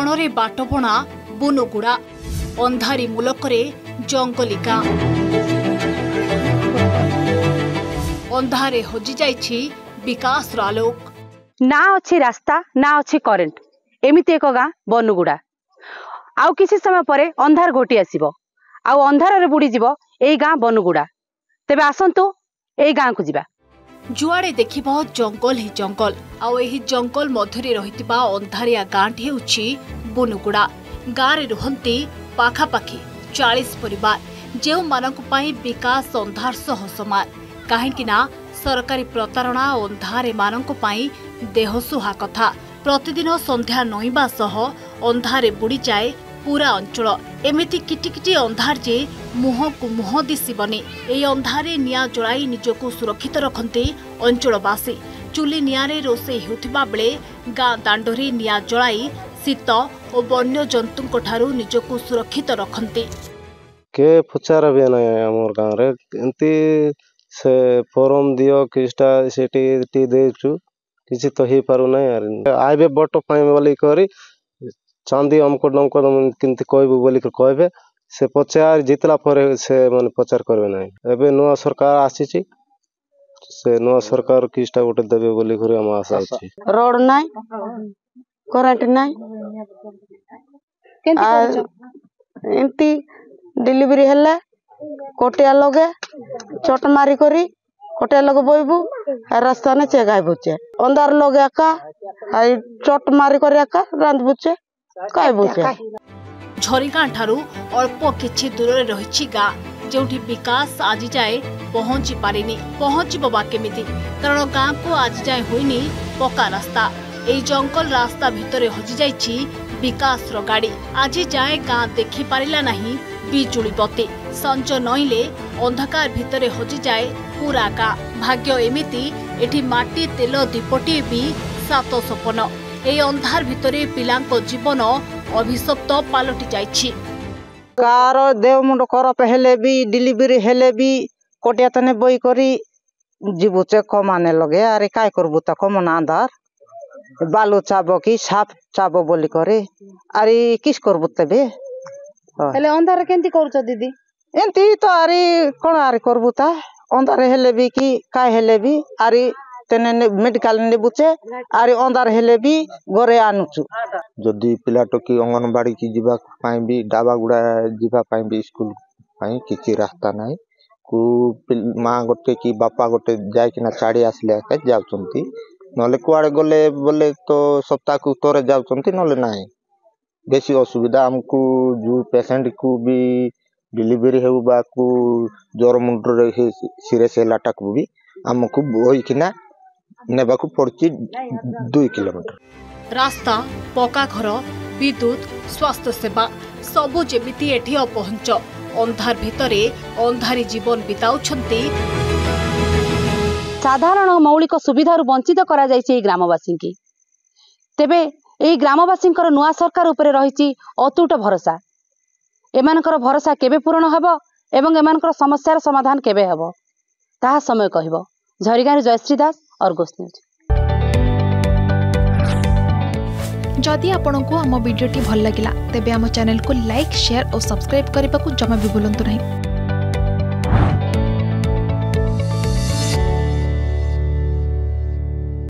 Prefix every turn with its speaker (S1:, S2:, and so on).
S1: बणरे बाटबणा बुनुगुड़ा अंधारी मुलकरे जंगलिका अंधारे हजि जाइछि विकास आलोक
S2: ना अच्छी रास्ता ना अच्छी करेंट एमती एक गाँ बनुगुड़ा आउ किसी समय परे अंधार घोटी आसीबो आउ अंधार बुड़ी जीवो एई गाँ बनुगुड़ा तेबे आसंतु एई गाँ को जिबा
S1: जुआड़े देखिबो जंगल ही जंगल आउ एही जंगल मध्यरे रहितिबा अंधारिया गाँटी हेउछि बुनुगुड़ा गाँ रे रुहंती पाखापाखि 40 परिवार जेउ मानक पई विकास अंधार सह समान काहेकि ना सरकारी प्रतारणा अंधारे मानक पई देहसुहा कथा प्रतिदिन संध्या नईबा सह अंधारे बुड़ी जाए पूरा अंचल एमिति किटिकिटी अंधार जे मुह को मुह दिसबनी एई अंधारे निया जलाई निजको सुरक्षित रखते अंचलवासी चुली नियारे रोषे हेउथिबा बेले गाँ दांडरे निया जलाई शीत और वन्य जंतुक ठारू निजको सुरक्षित रखते
S3: के पचार भी ना हमर गाँव रे एंती से फॉर्म दियो किस्टा सेठी टी देछु किसी तो ही पारु नहीं यार आइबे बट पाई बोली करी चांदी हमको डंको किंती कहबो बोली कहबे से पचार जितला परे से माने पचार करबे नहीं एबे नवा सरकार आसीची से नवा सरकार किस्टा गोटे देबे बोली करी हम आशा अछि
S2: रोड नाही करंट नाही केंती करछ एंती डिलीवरी हल्ला कोटिया लगे चोट मारी करी कोटिया लगे बोइबू रास्ता ने चेगाय बुचे अंधार लगे का आई चोट मारी करी का रांद बुचे काय बुचे
S1: झरीगाँ ठारू अल्प किछि दूर रे रहिछि गाँ जोठी विकास आज जाए पहुंची पारिनी पहुंचबो बा केमिति कारण गाँ को आज जाए होइनी पक्का रास्ता एई जंगल रास्ता भितरे हजि जाइछि विकास रो गाड़ी आज जाए गाँ देखि पारिला नाही बिजुली बत्ती संज नईले अंधकार भितरे हजि जाए पूरा गाँ भाग्य एमिति एठी माटी तेल दीपटी भी सात सपन ए अंधार भितरे पिलांको जीवन अभिशप्त पालटि जाइछि
S4: कार देव मुंड करप हेले भी डिलीवरी हेले भी कोटिया तने बई करी जीवु चे कमाने लगे अरे काय करबु त कमन अंधार बालू चाबो की साफ चाबो बोली करे अरे किस करबु तबे
S2: हेले अंधार केंती करूछ दीदी
S4: एंती तो अरे कोन अरे करबु ता अंधार हेले भी की काय हेले भी अरे तेने मेडिकल ने बुचे अरे अंधार हेले भी घरे आनुछु
S5: जदी पिलाटो की अंगनबाड़ी की जीवा पाई भी डाबा गुडा जीवा पाई भी स्कूल पाई किछि रास्ता नाही को मां गोटे की बापा गोटे जाय किना छाड़ी आसले के जाउचंती नले कुआडे गले बोले तो सप्ताह को तोरे जाउचंती नले नाही बेसी असुविधा हमको जो पेशेंट को भी डिलीवरी हेउ बा को जोर मुंडर रे सीरियस लाटा को भी हमको बोई किना नेबा को पड़ची 2 किलोमीटर
S1: रास्ता पक्का घर विद्युत स्वास्थ्य सेवा सबु जेमिति एठी अपहंच अंधार भितरे अंधारी जीवन बिताउछंती
S2: साधारण मौलिक सुविधा वंचित करा जाइछि ग्रामवासी की तेबे एई ग्रामवासी नुआ सरकार उपरे रहिछि अतुट भरोसा एमानकर भरोसा केबे पूर्ण हबो एवं एमानकर समस्यार समाधान केबे हबो ताहा समय कहिबो झरीगाँ जयश्री दास अर्गस न्यूज
S6: जदि आपंक आम भिडी भल लगा तेब आम चैनल को लाइक शेयर और सब्सक्राइब करने को जमा भी भूलु नहीं।